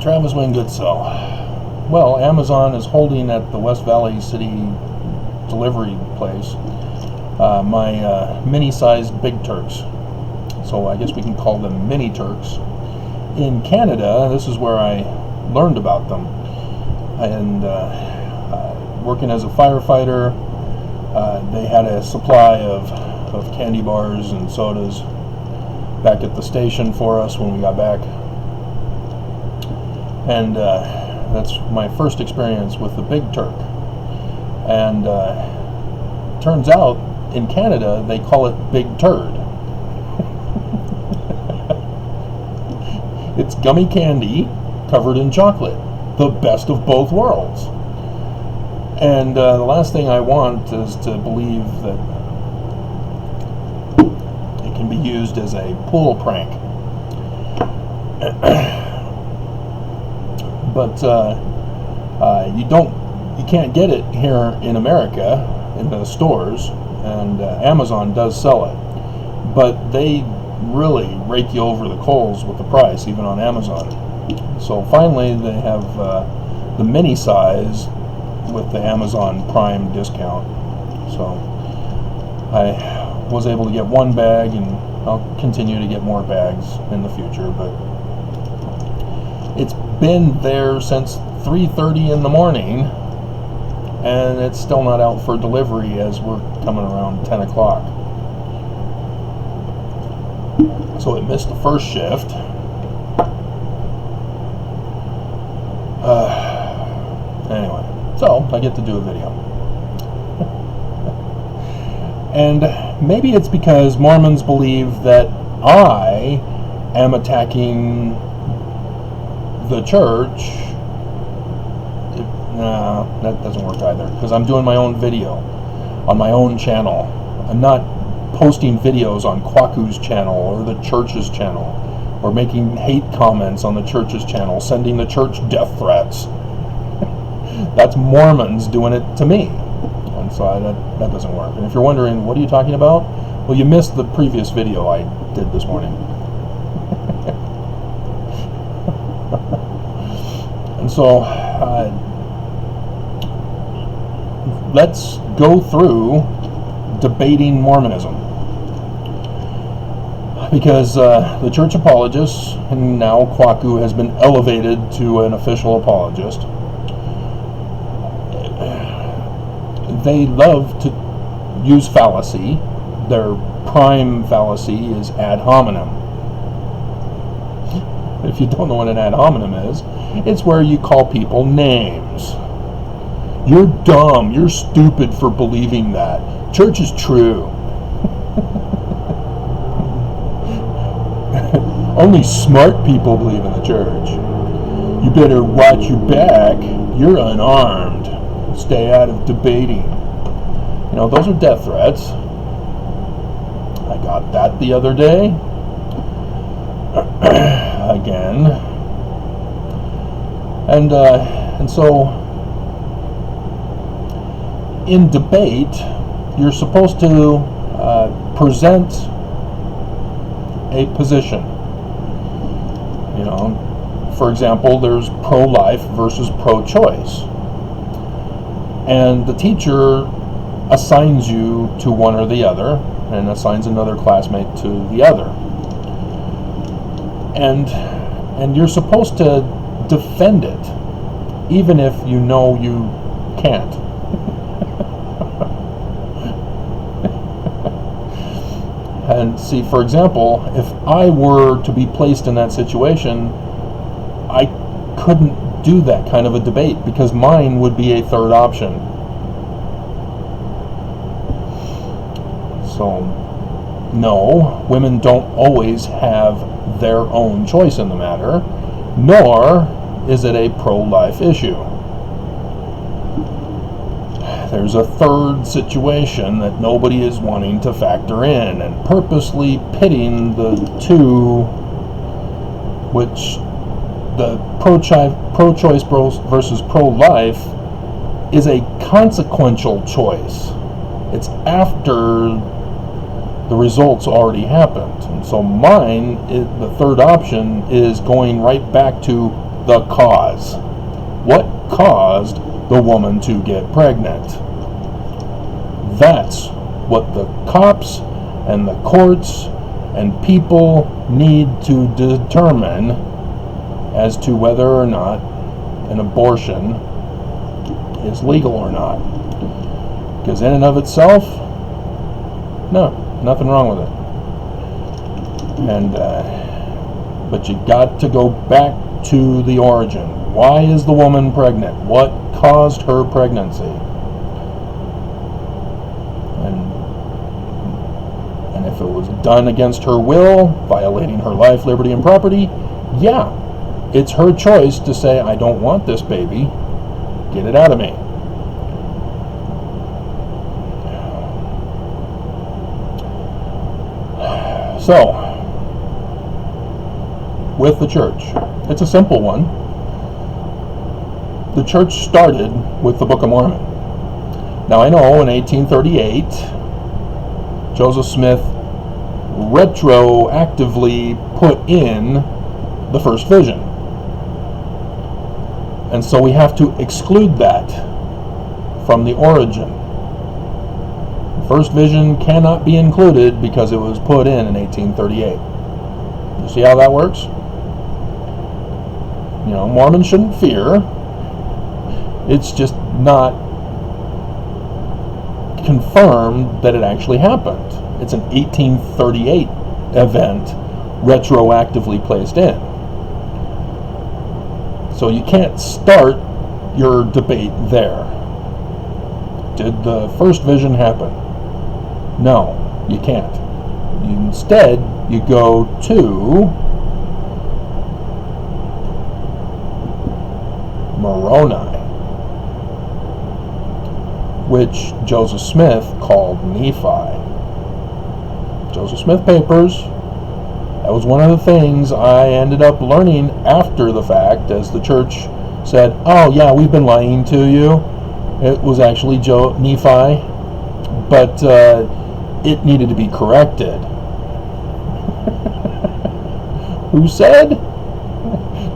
Travis Wingutso. Well, Amazon is holding at the West Valley City delivery place my mini-sized Big Turks. So I guess we can call them mini Turks. In Canada, this is where I learned about them. And working as a firefighter, they had a supply of candy bars and sodas back at the station for us when we got back. And that's my first experience with the Big Turk. And turns out in Canada they call it Big Turd. It's gummy candy covered in chocolate, the best of both worlds. And the last thing I want is to believe that it can be used as a pool prank. But you can't get it here in America in the stores, and Amazon does sell it, but they really rake you over the coals with the price, even on Amazon. So finally they have the mini size with the Amazon Prime discount. So I was able to get one bag, and I'll continue to get more bags in the future, but it's been there since 3:30 in the morning, and it's still not out for delivery as we're coming around 10 o'clock. So it missed the first shift. Anyway, so I get to do a video. And maybe it's because Mormons believe that I am attacking the church. No, that doesn't work either, because I'm doing my own video on my own channel. I'm not posting videos on Kwaku's channel or the church's channel, or making hate comments on the church's channel, sending the church death threats. That's Mormons doing it to me. And so that doesn't work. And if you're wondering, what are you talking about? Well, you missed the previous video I did this morning. And so let's go through debating Mormonism, because the church apologists, and now Kwaku has been elevated to an official apologist, they love to use fallacy. Their prime fallacy is ad hominem. If you don't know what an ad hominem is, it's where you call people names. You're dumb, you're stupid for believing that. Church is true. Only smart people believe in the church. You better watch your back. You're unarmed. Stay out of debating. You know, those are death threats. I got that the other day. Again. And so in debate, you're supposed to present a position. You know, for example, there's pro-life versus pro-choice, and the teacher assigns you to one or the other, and assigns another classmate to the other, and you're supposed to defend it, even if you know you can't. And see, for example, if I were to be placed in that situation, I couldn't do that kind of a debate, because mine would be a third option. So, no, women don't always have their own choice in the matter, nor is it a pro-life issue. There's a third situation that nobody is wanting to factor in, and purposely pitting the two, which the pro-choice versus pro-life is a consequential choice. It's after the results already happened. And so mine, the third option, is going right back to the cause. What caused the woman to get pregnant? That's what the cops and the courts and people need to determine as to whether or not an abortion is legal or not. Because in and of itself, no, nothing wrong with it. And but you got to go back to the origin. Why is the woman pregnant? What caused her pregnancy? And if it was done against her will, violating her life, liberty, and property, yeah, it's her choice to say, I don't want this baby, get it out of me. So, with the church, it's a simple one. The church started with the Book of Mormon. Now I know in 1838, Joseph Smith retroactively put in the first vision. And so we have to exclude that from the origin. The first vision cannot be included because it was put in 1838. You see how that works? You know, Mormons shouldn't fear. It's just not confirmed that it actually happened. It's an 1838 event retroactively placed in. So you can't start your debate there. Did the first vision happen? No, you can't. Instead, you go to Moroni, which Joseph Smith called Nephi. Joseph Smith papers. That was one of the things I ended up learning after the fact, as the church said, oh yeah, we've been lying to you. It was actually Nephi, but it needed to be corrected. Who said?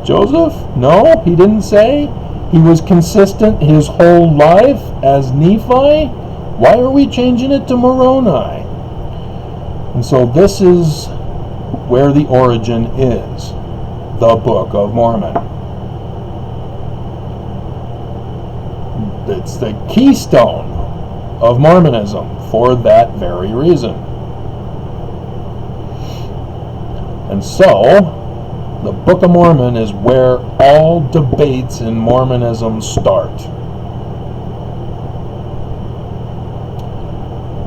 Joseph? No, he didn't say. He was consistent his whole life as Nephi. Why are we changing it to Moroni? And so this is where the origin is, the Book of Mormon. It's the keystone of Mormonism for that very reason. And so, the Book of Mormon is where all debates in Mormonism start.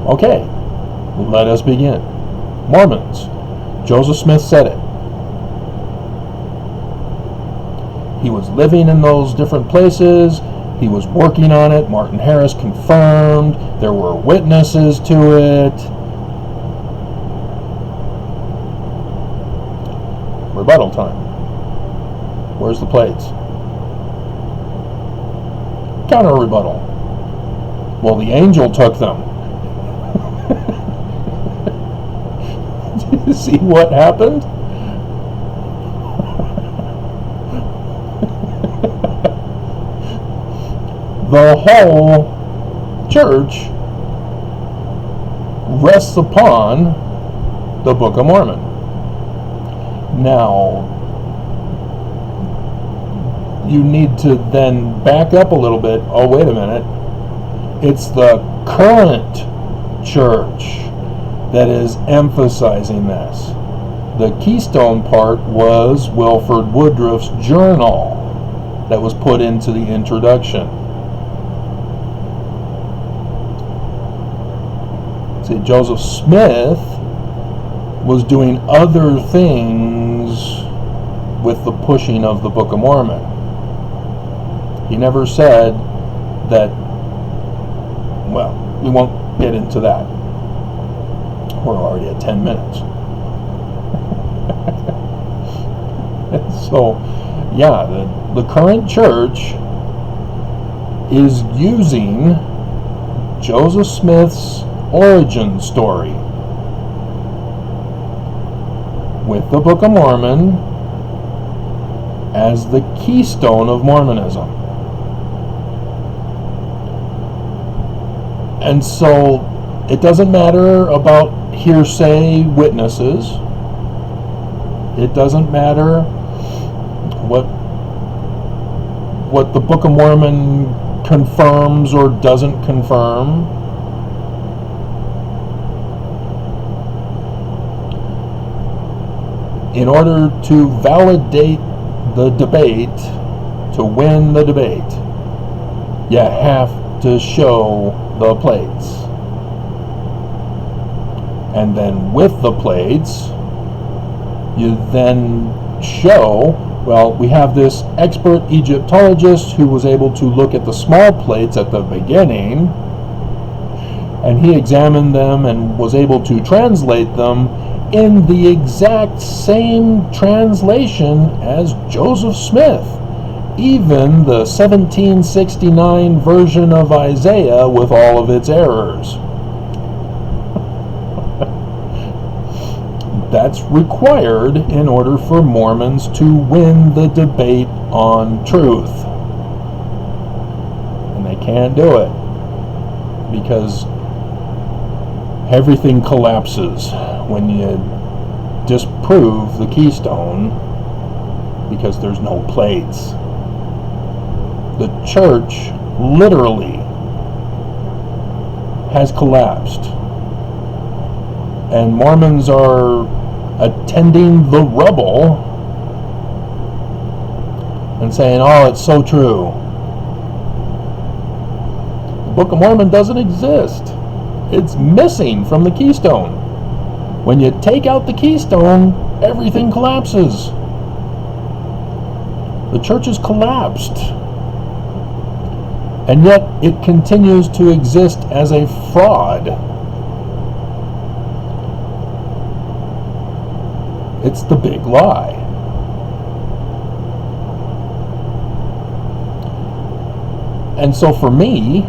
Okay, let us begin. Mormons. Joseph Smith said it. He was living in those different places. He was working on it. Martin Harris confirmed. There were witnesses to it. Rebuttal time. Where's the plates? Counter rebuttal. Well, the angel took them. Did you see what happened? The whole church rests upon the Book of Mormon. Now, you need to then back up a little bit. Oh, wait a minute. It's the current church that is emphasizing this. The Keystone part was Wilford Woodruff's journal that was put into the introduction. See, Joseph Smith was doing other things with the pushing of the Book of Mormon. He never said that, well, we won't get into that. We're already at 10 minutes. So, yeah, the current church is using Joseph Smith's origin story with the Book of Mormon as the Keystone of Mormonism. And so it doesn't matter about hearsay witnesses. It doesn't matter what the Book of Mormon confirms or doesn't confirm. In order to validate the debate, to win the debate, you have to show the plates. And then with the plates, you then show, well, we have this expert Egyptologist who was able to look at the small plates at the beginning, and he examined them and was able to translate them in the exact same translation as Joseph Smith, even the 1769 version of Isaiah with all of its errors. That's required in order for Mormons to win the debate on truth. And they can't do it because everything collapses when you disprove the Keystone because there's no plates. The church literally has collapsed, and Mormons are attending the rubble and saying, oh, it's so true. The Book of Mormon doesn't exist. It's missing from the Keystone. When you take out the Keystone, everything collapses. The church has collapsed. And yet it continues to exist as a fraud. It's the big lie. And so for me,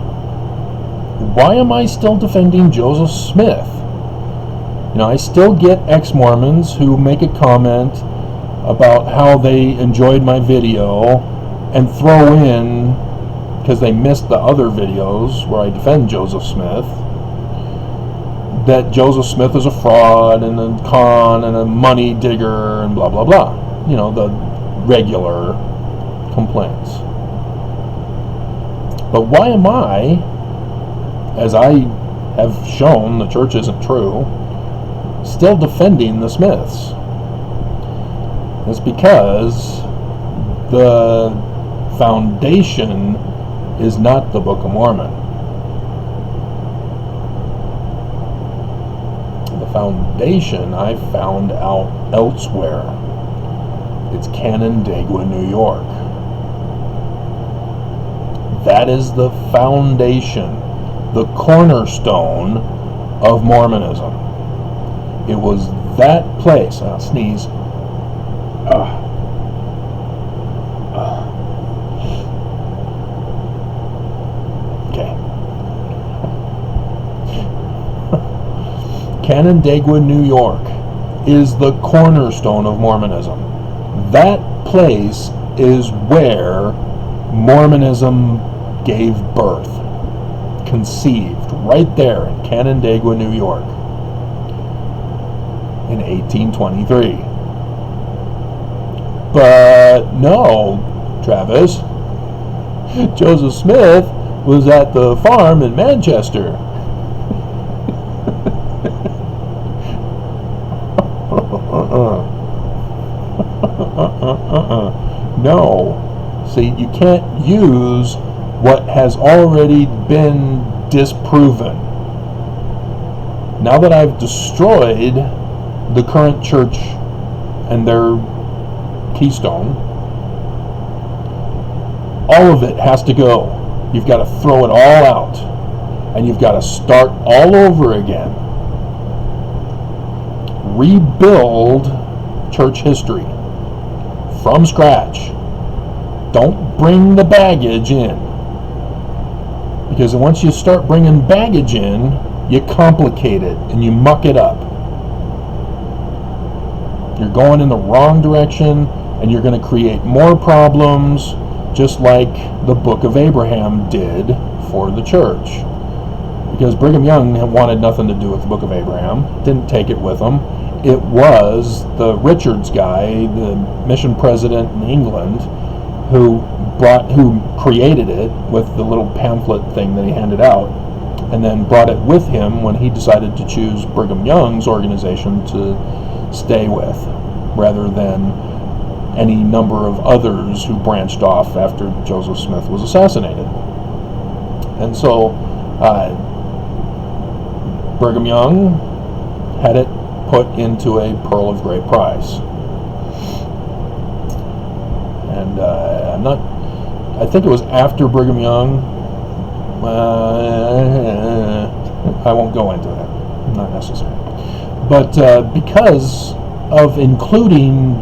why am I still defending Joseph Smith? You know, I still get ex-Mormons who make a comment about how they enjoyed my video and throw in, because they missed the other videos where I defend Joseph Smith, that Joseph Smith is a fraud and a con and a money digger and blah, blah, blah. You know, the regular complaints. But why am I, as I have shown the church isn't true, still defending the Smiths? It's because the foundation is not the Book of Mormon. The foundation I found out elsewhere. It's Canandaigua, New York. That is the foundation, the cornerstone of Mormonism. It was that place. I'll sneeze. Okay. Canandaigua, New York is the cornerstone of Mormonism. That place is where Mormonism gave birth, conceived, right there in Canandaigua, New York, in 1823. But no, Travis, Joseph Smith was at the farm in Manchester. No. See, you can't use what has already been disproven. Now that I've destroyed the current church and their Keystone, all of it has to go. You've got to throw it all out, and you've got to start all over again. Rebuild church history from scratch. Don't bring the baggage in, because once you start bringing baggage in, you complicate it and you muck it up. You're going in the wrong direction, and you're going to create more problems, just like the Book of Abraham did for the church. Because Brigham Young wanted nothing to do with the Book of Abraham, didn't take it with him. It was the Richards guy, the mission president in England, who created it with the little pamphlet thing that he handed out, and then brought it with him when he decided to choose Brigham Young's organization to stay with, rather than any number of others who branched off after Joseph Smith was assassinated. And so Brigham Young had it put into a pearl of great price. And I think it was after Brigham Young. I won't go into that, not necessary. But because of including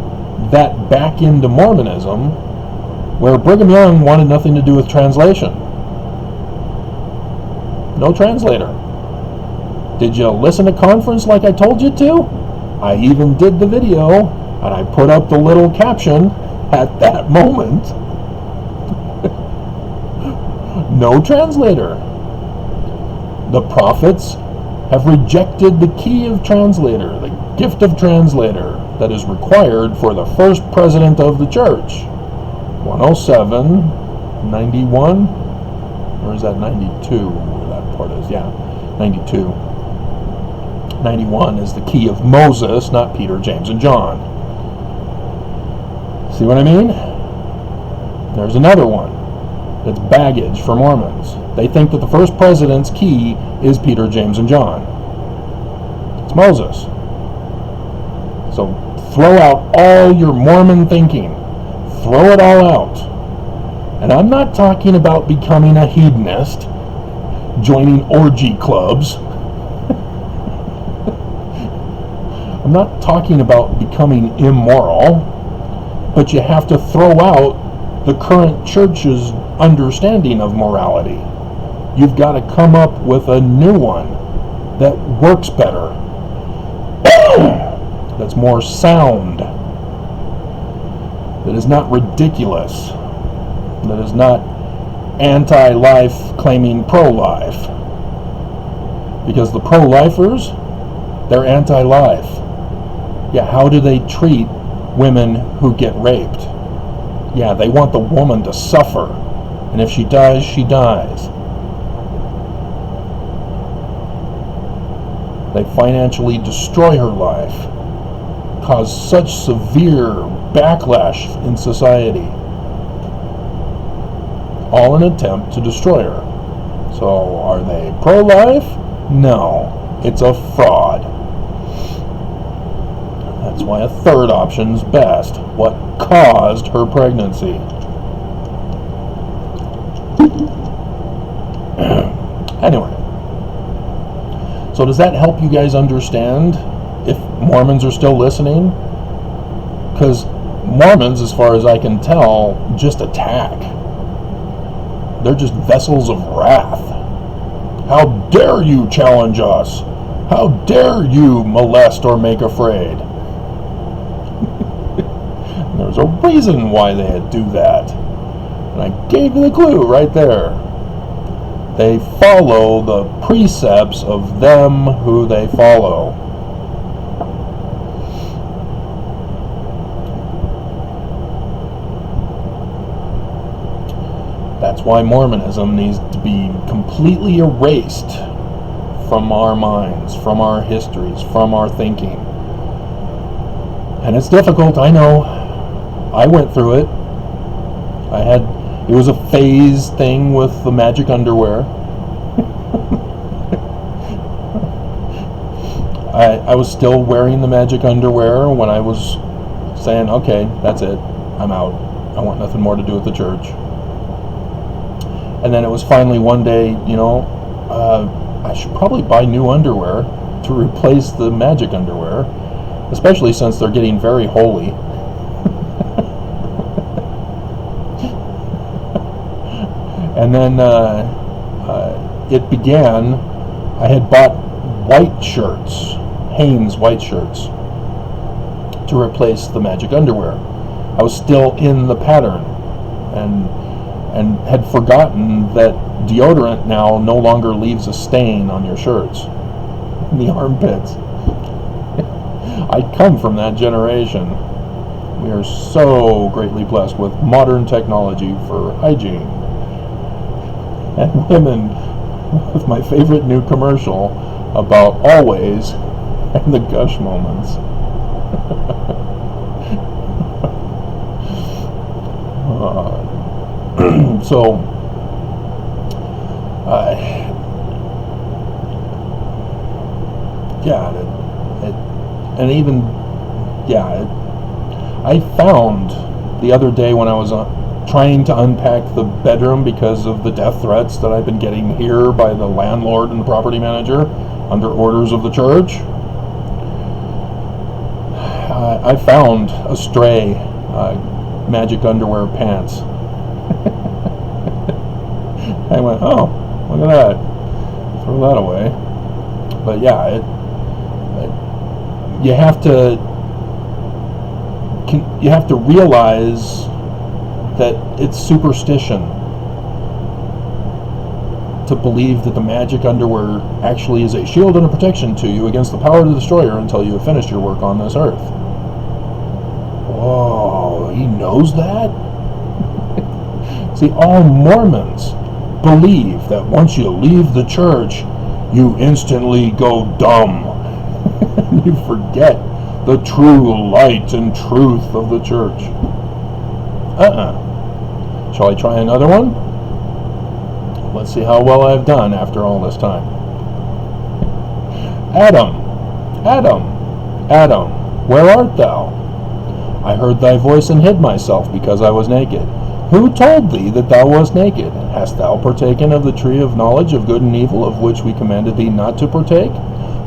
that back into Mormonism, where Brigham Young wanted nothing to do with translation. No translator. Did you listen to conference like I told you to? I even did the video, and I put up the little caption at that moment. No translator. The prophets have rejected the key of translator, the gift of translator that is required for the first president of the church. 107, 91, or is that 92? Where that part is, yeah, 92. 91 is the key of Moses, not Peter, James, and John. See what I mean? There's another one. It's baggage for Mormons. They think that the first president's key is Peter, James, and John. It's Moses. So throw out all your Mormon thinking. Throw it all out. And I'm not talking about becoming a hedonist, joining orgy clubs. I'm not talking about becoming immoral, but you have to throw out the current church's understanding of morality. You've got to come up with a new one that works better, that's more sound, that is not ridiculous, that is not anti-life claiming pro-life. Because the pro-lifers, they're anti-life. Yeah, how do they treat women who get raped? Yeah, they want the woman to suffer. And if she dies, she dies. They financially destroy her life, cause such severe backlash in society, all in an attempt to destroy her. So are they pro-life? No, it's a fraud. That's why a third option's best. What caused her pregnancy? Anyway, so does that help you guys understand if Mormons are still listening? Because Mormons, as far as I can tell, just attack. They're just vessels of wrath. How dare you challenge us? How dare you molest or make afraid? There's a reason why they do that. And I gave you the clue right there. They follow the precepts of them who they follow. That's why Mormonism needs to be completely erased from our minds, from our histories, from our thinking. And it's difficult, I know. I went through it. It was a phase thing with the magic underwear. I was still wearing the magic underwear when I was saying, okay, that's it, I'm out. I want nothing more to do with the church. And then it was finally one day, I should probably buy new underwear to replace the magic underwear, especially since they're getting very holy. And then it began. I had bought white shirts, Hanes white shirts, to replace the magic underwear. I was still in the pattern, and had forgotten that deodorant now no longer leaves a stain on your shirts, in the armpits. I come from that generation. We are so greatly blessed with modern technology for hygiene. And women, with my favorite new commercial about always and the gush moments. So, I found the other day when I was trying to unpack the bedroom because of the death threats that I've been getting here by the landlord and the property manager under orders of the church. I found a stray magic underwear pants. I went, oh, look at that. Throw that away. But yeah, you have to realize that it's superstition to believe that the magic underwear actually is a shield and a protection to you against the power of the destroyer until you have finished your work on this earth. Whoa, he knows that? See, all Mormons believe that once you leave the church, you instantly go dumb. You forget the true light and truth of the church. Shall I try another one? Let's see how well I've done after all this time. Adam, Adam, Adam, where art thou? I heard thy voice and hid myself because I was naked. Who told thee that thou wast naked? Hast thou partaken of the tree of knowledge of good and evil, of which we commanded thee not to partake?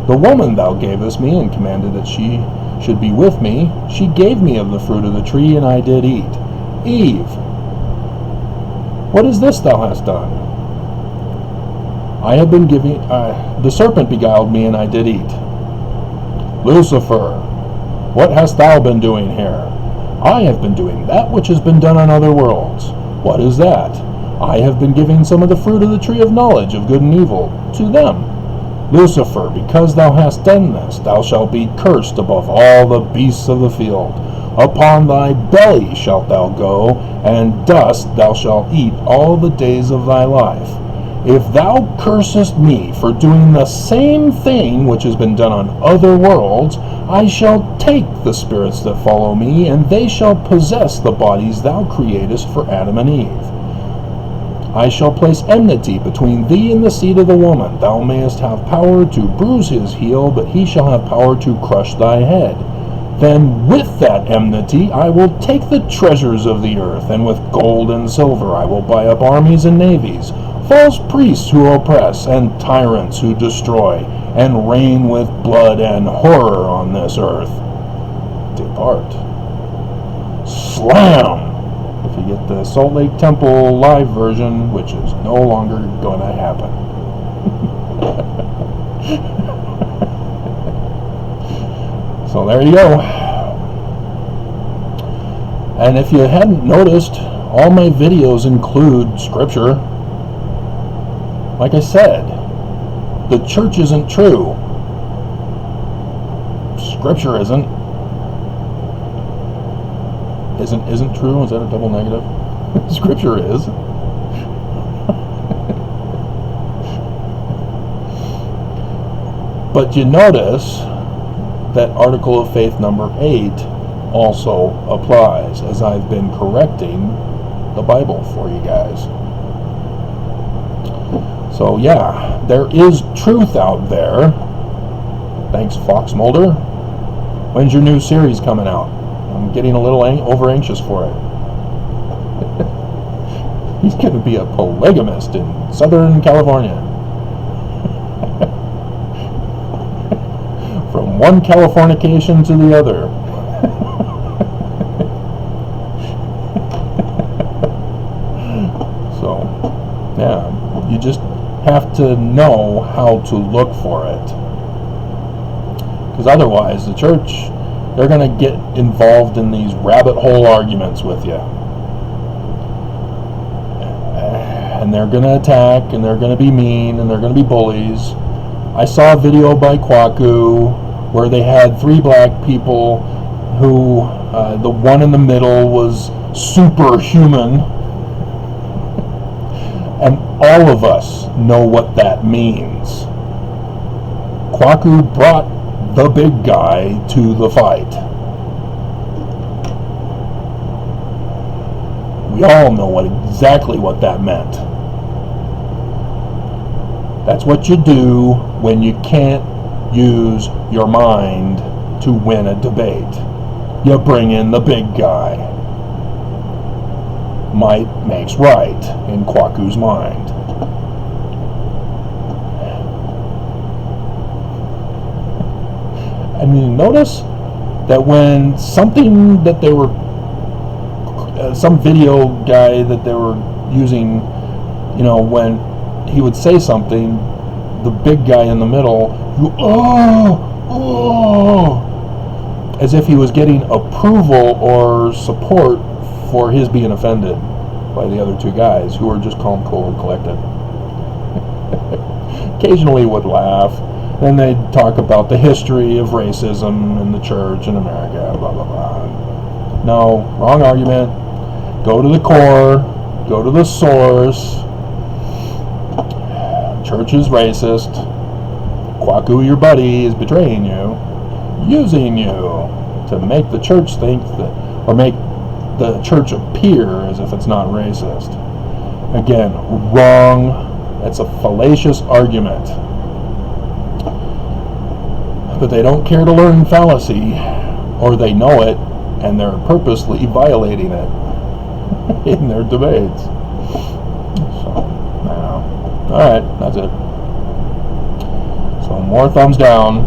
The woman thou gavest me and commanded that she should be with me, she gave me of the fruit of the tree, and I did eat. Eve, what is this thou hast done? I have been giving, the serpent beguiled me, and I did eat. Lucifer, what hast thou been doing here? I have been doing that which has been done on other worlds. What is that? I have been giving some of the fruit of the tree of knowledge of good and evil to them. Lucifer, because thou hast done this, thou shalt be cursed above all the beasts of the field. Upon thy belly shalt thou go, and dust thou shalt eat all the days of thy life. If thou cursest me for doing the same thing which has been done on other worlds, I shall take the spirits that follow me, and they shall possess the bodies thou createst for Adam and Eve. I shall place enmity between thee and the seed of the woman. Thou mayest have power to bruise his heel, but he shall have power to crush thy head. Then with that enmity I will take the treasures of the earth, and with gold and silver I will buy up armies and navies, false priests who oppress, and tyrants who destroy, and reign with blood and horror on this earth. Depart. Slam! If you get the Salt Lake Temple live version, which is no longer going to happen. So there you go. And if you hadn't noticed, all my videos include scripture. Like I said, the church isn't true. Scripture isn't. Isn't true? Is that a double negative? Scripture is. But you notice that Article of Faith number 8 also applies, as I've been correcting the Bible for you guys. So yeah, there is truth out there. Thanks, Fox Mulder. When's your new series coming out? I'm getting a little over anxious for it. He's going to be a polygamist in Southern California. From one Californication to the other. So, yeah, you just have to know how to look for it. Because otherwise, the church They're going to get involved in these rabbit hole arguments with you. And they're going to attack, and they're going to be mean, and they're going to be bullies. I saw a video by Kwaku where they had 3 black people who, the one in the middle was superhuman. And all of us know what that means. Kwaku brought the big guy to the fight. We all know exactly what that meant. That's what you do when you can't use your mind to win a debate. You bring in the big guy. Might makes right in Kwaku's mind. And you notice that when something that they were, some video guy that they were using, you know, when he would say something, the big guy in the middle, as if he was getting approval or support for his being offended by the other 2 guys who were just calm, cool, and collected. Occasionally would laugh. Then they'd talk about the history of racism in the church in America, blah, blah, blah. No, wrong argument. Go to the core. Go to the source. Church is racist. Kwaku, your buddy, is betraying you, using you to make the church think that, or make the church appear as if it's not racist. Again, wrong. That's a fallacious argument. But they don't care to learn fallacy, or they know it, and they're purposely violating it in their debates. So, alright, that's it. So, more thumbs down.